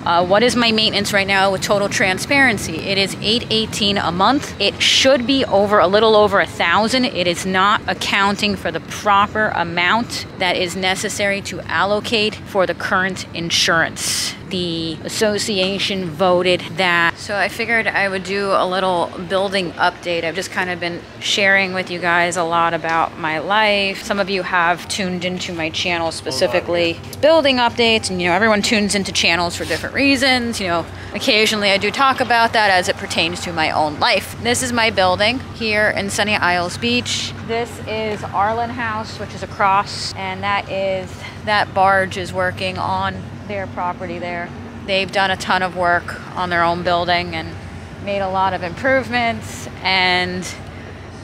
What is my maintenance right now with total transparency? It is $818 a month. It should be a little over $1,000. It is not accounting for the proper amount that is necessary to allocate for the current insurance. The association voted that. So I figured I would do a little building update. I've just kind of been sharing with you guys a lot about my life. Some of you have tuned into my channel specifically building updates, and everyone tunes into channels for different reasons. Occasionally I do talk about that as it pertains to my own life. This is my building here in sunny Isles Beach. This is Arlen House, which is across, and that barge is working on their property there. They've done a ton of work on their own building and made a lot of improvements. And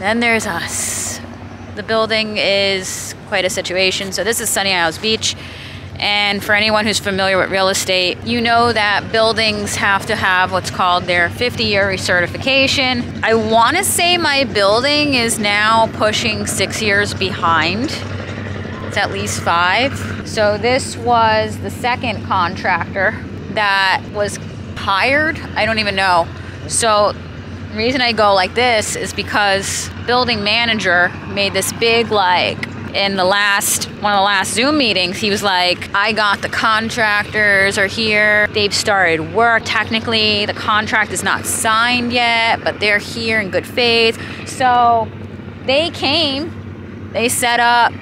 then there's us. The building is quite a situation. So this is sunny Isles Beach. And for anyone who's familiar with real estate, you know that buildings have to have what's called their 50-year recertification. I want to say my building is now pushing 6 years behind. It's at least 5. So this was the second contractor that was hired. I don't even know. So the reason I go like this is because building manager made this big, in one of the last Zoom meetings, he was like, I got the contractors are here. They've started work. Technically, the contract is not signed yet, but they're here in good faith. So they came, they set up,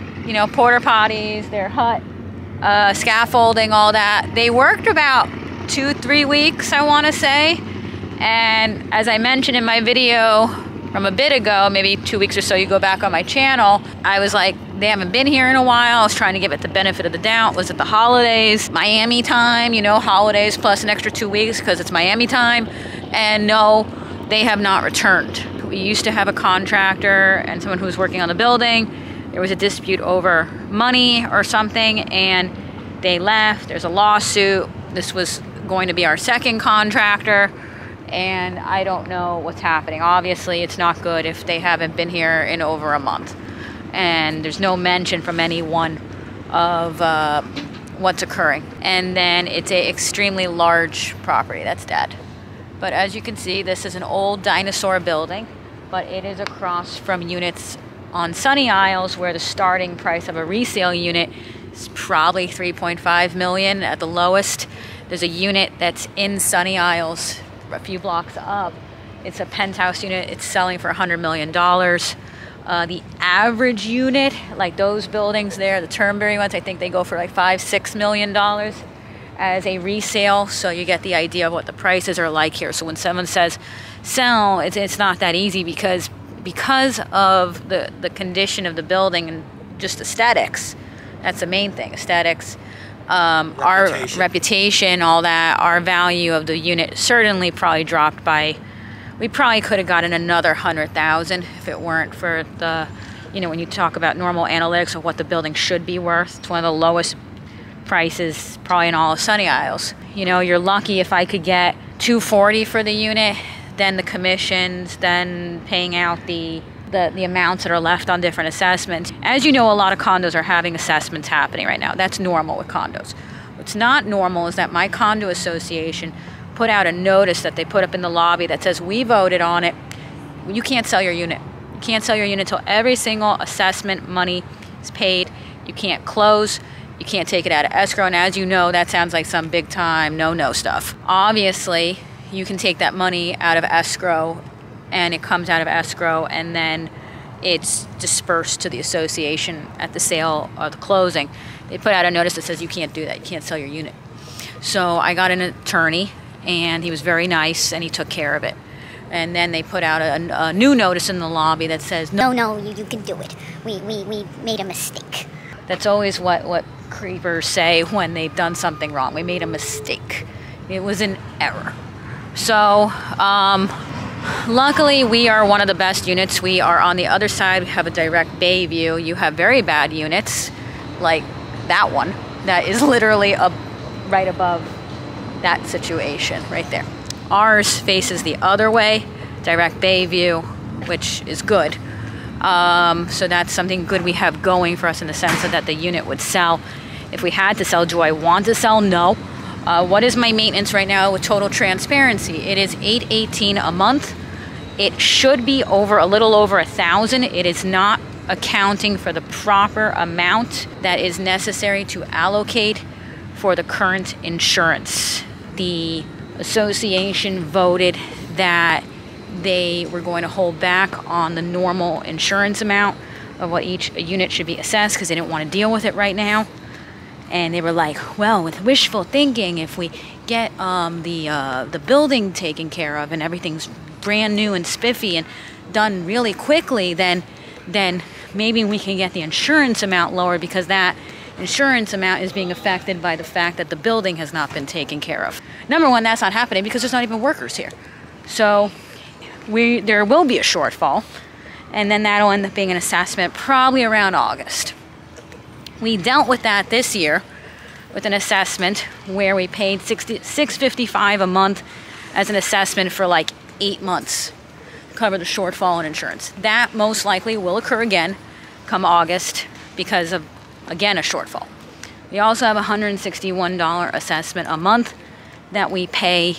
porta potties, their hut, scaffolding, all that. They worked about 2-3 weeks, I want to say. And as I mentioned in my video from a bit ago, maybe 2 weeks or so, you go back on my channel, I was like, they haven't been here in a while. I was trying to give it the benefit of the doubt. Was it the holidays? Miami time, holidays plus an extra 2 weeks because it's Miami time. And no, they have not returned. We used to have a contractor and someone who was working on the building. There was a dispute over money or something, and they left. There's a lawsuit. This was going to be our second contractor, and I don't know what's happening. Obviously, it's not good if they haven't been here in over a month. And there's no mention from anyone of what's occurring. And then it's an extremely large property. That's dead. But as you can see, this is an old dinosaur building, but it is across from units on Sunny Isles, where the starting price of a resale unit is probably $3.5 million at the lowest. There's a unit that's in Sunny Isles, a few blocks up. It's a penthouse unit. It's selling for $100 million. The average unit, like those buildings there, the Turnberry ones, I think they go for $5-6 million as a resale. So you get the idea of what the prices are like here. So when someone says sell, it's not that easy because of the condition of the building and just aesthetics. That's the main thing, aesthetics. Our reputation, all that, our value of the unit certainly probably dropped by, we probably could have gotten another 100,000 if it weren't for the, when you talk about normal analytics of what the building should be worth. It's one of the lowest prices probably in all of Sunny Isles. You're lucky if I could get $240 for the unit, then the commissions, then paying out the amounts that are left on different assessments. As you know, a lot of condos are having assessments happening right now. That's normal with condos. What's not normal is that my condo association put out a notice that they put up in the lobby that says, we voted on it. You can't sell your unit. You can't sell your unit until every single assessment money is paid. You can't close. You can't take it out of escrow. And as you know, that sounds like some big time no stuff. Obviously, you can take that money out of escrow, and it comes out of escrow, and then it's dispersed to the association at the sale or the closing. They put out a notice that says you can't do that. You can't sell your unit. So I got an attorney, and he was very nice, and he took care of it. And then they put out a new notice in the lobby that says, no, you can do it. We made a mistake. That's always what creepers say when they've done something wrong. We made a mistake. It was an error. So, luckily, we are one of the best units. We are on the other side. We have a direct bay view. You have very bad units, like that one, that is literally right above that situation right there. Ours faces the other way, direct bay view, which is good. So that's something good we have going for us in the sense that the unit would sell. If we had to sell, do I want to sell? No. What is my maintenance right now with total transparency? It is $818 a month. It should be over a little over $1,000. It is not accounting for the proper amount that is necessary to allocate for the current insurance. The association voted that they were going to hold back on the normal insurance amount of what each unit should be assessed because they didn't want to deal with it right now. And they were like, well, with wishful thinking, if we get the building taken care of and everything's brand new and spiffy and done really quickly, then maybe we can get the insurance amount lower, because that insurance amount is being affected by the fact that the building has not been taken care of. Number one, that's not happening because there's not even workers here. So there will be a shortfall, and then that'll end up being an assessment probably around August. We dealt with that this year with an assessment where we paid $655 a month as an assessment for like 8 months to cover the shortfall in insurance. That most likely will occur again come August because of, again, a shortfall. We also have a $161 assessment a month that we pay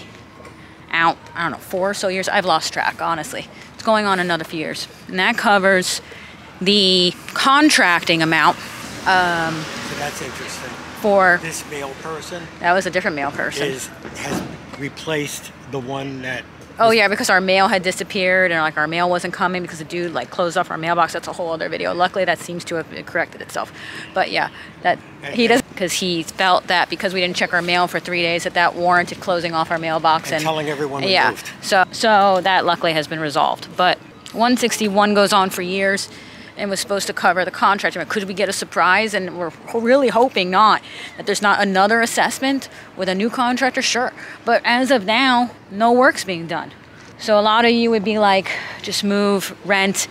out, I don't know, 4 or so years. I've lost track, honestly. It's going on another few years. And that covers the contracting amount. So that's interesting. For this male person, that was a different male person, has replaced the one that. Oh yeah, because our mail had disappeared and like our mail wasn't coming because the dude like closed off our mailbox. That's a whole other video. Luckily, that seems to have corrected itself. But yeah, that he does, because he felt that because we didn't check our mail for 3 days that warranted closing off our mailbox and telling everyone we yeah. moved. So that luckily has been resolved. But 161 goes on for years and was supposed to cover the contract. Could we get a surprise? And we're really hoping not, that there's not another assessment with a new contractor, sure. But as of now, no work's being done. So a lot of you would be like, just move, rent.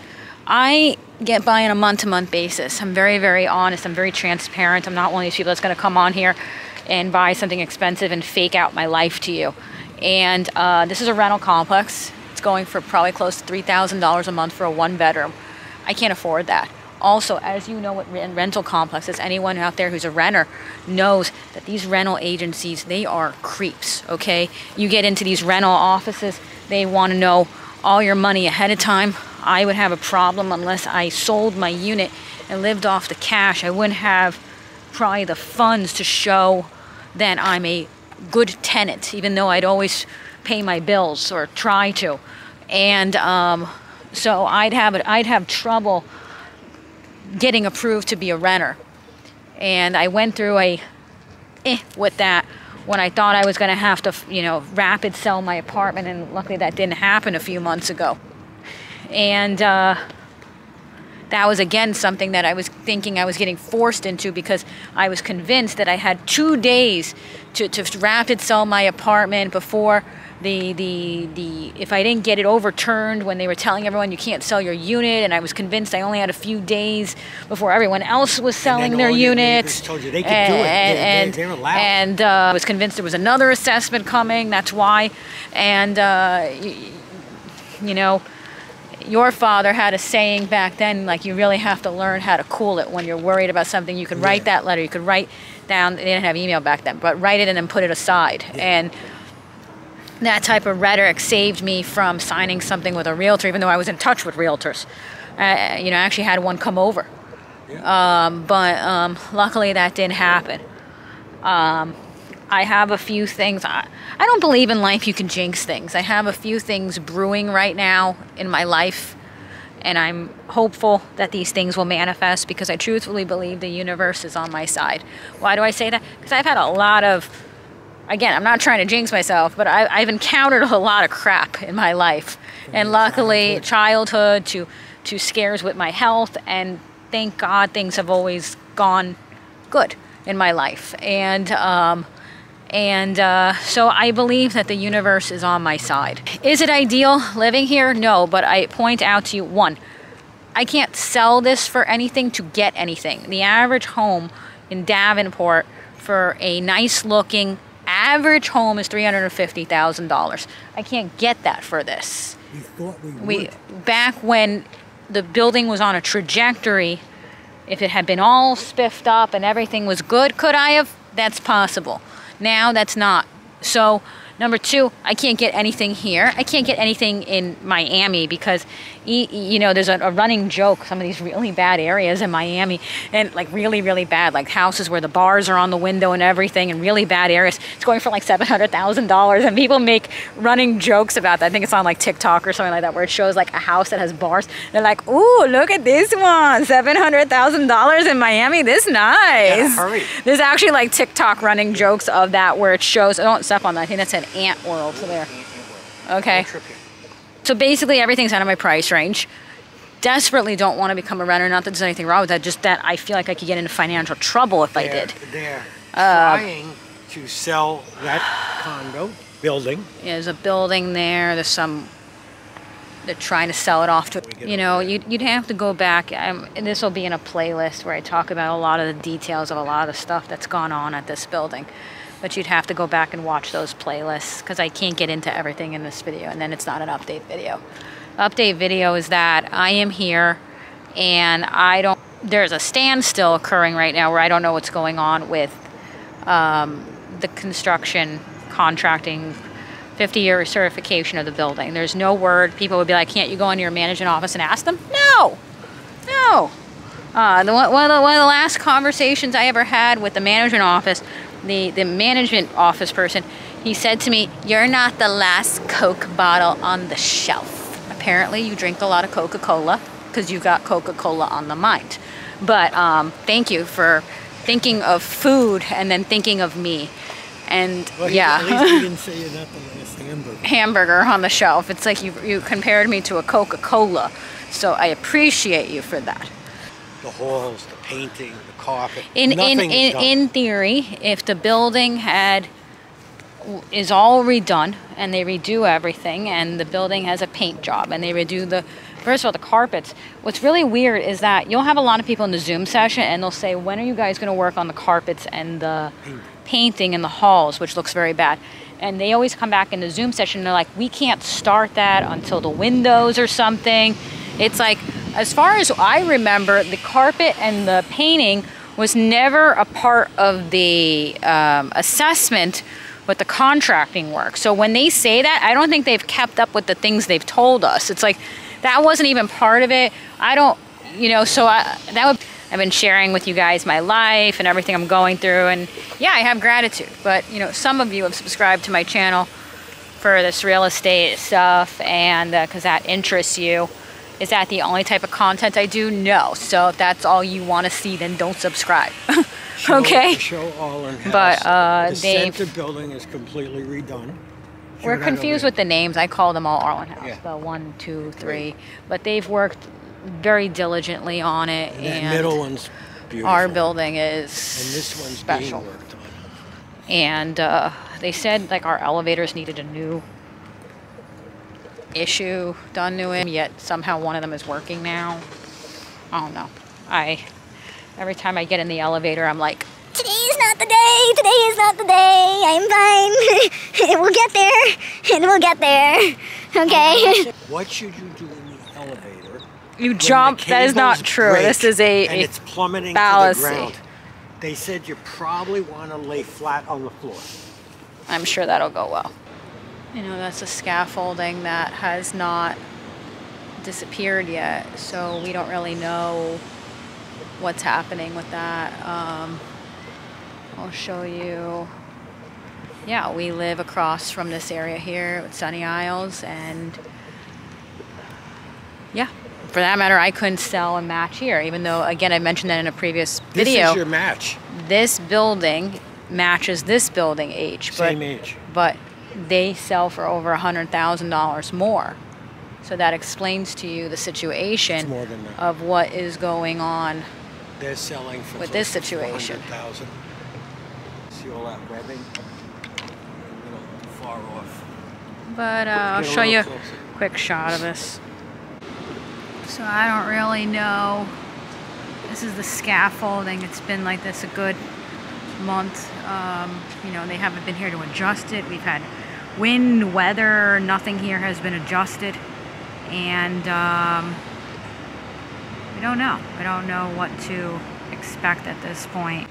I get by on a month-to-month basis. I'm very, very honest. I'm very transparent. I'm not one of these people that's gonna come on here and buy something expensive and fake out my life to you. And this is a rental complex. It's going for probably close to $3,000 a month for a 1-bedroom. I can't afford that. Also, as you know, with rental complexes, anyone out there who's a renter knows that these rental agencies, they are creeps, okay? You get into these rental offices, they want to know all your money ahead of time. I would have a problem unless I sold my unit and lived off the cash. I wouldn't have probably the funds to show that I'm a good tenant, even though I'd always pay my bills or try to. And so I'd have trouble getting approved to be a renter. And I went through with that when I thought I was going to have to, rapid sell my apartment, and luckily that didn't happen a few months ago. And that was again something that I was thinking I was getting forced into, because I was convinced that I had 2 days to rapid sell my apartment before if I didn't get it overturned when they were telling everyone you can't sell your unit, and I was convinced I only had a few days before everyone else was selling their units. Told you they could do it. They're allowed. And I was convinced there was another assessment coming. That's why. And your father had a saying back then, like, you really have to learn how to cool it when you're worried about something. You could write that letter. You could write down. They didn't have email back then, but write it and then put it aside. Yeah. And that type of rhetoric saved me from signing something with a realtor, even though I was in touch with realtors. I actually had one come over. Yeah. But luckily that didn't happen. I have a few things. I don't believe in life you can jinx things. I have a few things brewing right now in my life, and I'm hopeful that these things will manifest, because I truthfully believe the universe is on my side. Why do I say that? Because I've had a lot of, again, I'm not trying to jinx myself, but I've encountered a lot of crap in my life. And luckily, childhood to scares with my health, and thank God things have always gone good in my life. And so I believe that the universe is on my side. Is it ideal living here? No, but I point out to you, one, I can't sell this for anything to get anything. The average home in Davenport for a nice looking average home is $350,000. I can't get that for this. We thought we would. Back when the building was on a trajectory, if it had been all spiffed up and everything was good, could I have? That's possible. Now that's not. So number two, I can't get anything here. I can't get anything in Miami because, you know, there's a running joke, some of these really bad areas in Miami, and like really, really bad, like houses where the bars are on the window and everything, and really bad areas. It's going for like $700,000, and people make running jokes about that. I think it's on like TikTok or something like that, where it shows like a house that has bars. They're like, ooh, look at this one, $700,000 in Miami. This nice. Yeah, hurry. There's actually like TikTok running jokes of that where it shows. I don't step on that. I think that's an ant world to there. Okay. So basically everything's out of my price range. Desperately don't want to become a renter. Not that there's anything wrong with that. Just that I feel like I could get into financial trouble if I did. They're trying to sell that condo building. Yeah, there's a building there. There's some. They're trying to sell it off to. You know, you'd have to go back. And this will be in a playlist where I talk about a lot of the details of a lot of the stuff that's gone on at this building. But you'd have to go back and watch those playlists because I can't get into everything in this video, and then it's not an update video. Update video is that I am here and there's a standstill occurring right now where I don't know what's going on with the construction contracting 50-year recertification of the building. There's no word. People would be like, can't you go into your management office and ask them? No, no. One of the last conversations I ever had with the management office, the management office person, he said to me, you're not the last Coke bottle on the shelf. Apparently you drink a lot of Coca-Cola because you've got Coca-Cola on the mind. But thank you for thinking of food and then thinking of me. And well, yeah. At least he didn't say you're not the last hamburger on the shelf. It's like you compared me to a Coca-Cola. So I appreciate you for that. The halls, the painting, the carpet. In theory, if the building is all redone and they redo everything, and the building has a paint job and they redo first of all, the carpets. What's really weird is that you'll have a lot of people in the Zoom session and they'll say, when are you guys going to work on the carpets and the painting in the halls, which looks very bad. And they always come back in the Zoom session and they're like, we can't start that until the windows or something. It's like, as far as I remember, the carpet and the painting was never a part of the assessment with the contracting work. So when they say that, I don't think they've kept up with the things they've told us. It's like, that wasn't even part of it. I don't, you know, so I've been sharing with you guys my life and everything I'm going through, and yeah, I have gratitude. But, you know, some of you have subscribed to my channel for this real estate stuff, and because that interests you. Is that the only type of content I do? No. So if that's all you want to see, then don't subscribe. Okay? Show all in house. But the center building is completely redone. We're confused with the names. I call them all Arlen House. Yeah. The 1, 2, 3. But they've worked very diligently on it. And the middle one's beautiful. Our building is and this one's special. Being worked on. And they said like our elevators needed a new issue done to him, yet somehow one of them is working now. I don't know. Every time I get in the elevator, I'm like, today is not the day. Today is not the day. I'm fine. We'll get there. And we'll get there. Okay. What should you do in the elevator? You jump. That is not true. This is and it's plummeting fallacy. to the ground. They said you probably want to lay flat on the floor. I'm sure that'll go well. You know, that's a scaffolding that has not disappeared yet, so we don't really know what's happening with that. I'll show you. Yeah, we live across from this area here with Sunny Isles, and yeah, for that matter, I couldn't sell and match here, even though, again, I mentioned that in a previous video. This is your match. This building matches this building age. Same age. But they sell for over $100,000 more. So that explains to you the situation of what is going on. They're selling for with this situation. $400,000. See all that webbing? A little far off. But I'll show you a quick shot of this. So I don't really know. This is the scaffolding. It's been like this a good month. You know, they haven't been here to adjust it. We've had wind, weather, nothing here has been adjusted. And we don't know. I don't know what to expect at this point.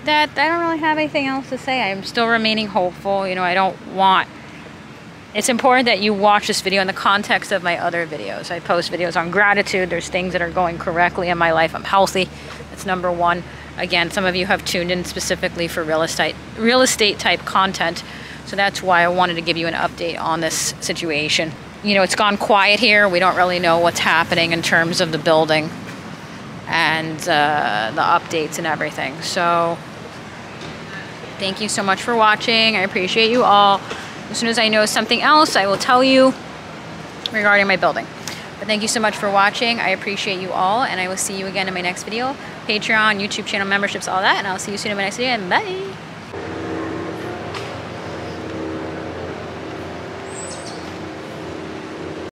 that, I don't really have anything else to say. I'm still remaining hopeful. You know, I don't want... It's important that you watch this video in the context of my other videos. I post videos on gratitude. There's things that are going correctly in my life. I'm healthy. That's number one. Again, some of you have tuned in specifically for real estate type content. So that's why I wanted to give you an update on this situation. You know, it's gone quiet here. We don't really know what's happening in terms of the building and the updates and everything. So thank you so much for watching. I appreciate you all. As soon as I know something else, I will tell you regarding my building. But thank you so much for watching. I appreciate you all, and I will see you again in my next video. Patreon, YouTube channel memberships, all that, and I'll see you soon in my next video, and bye.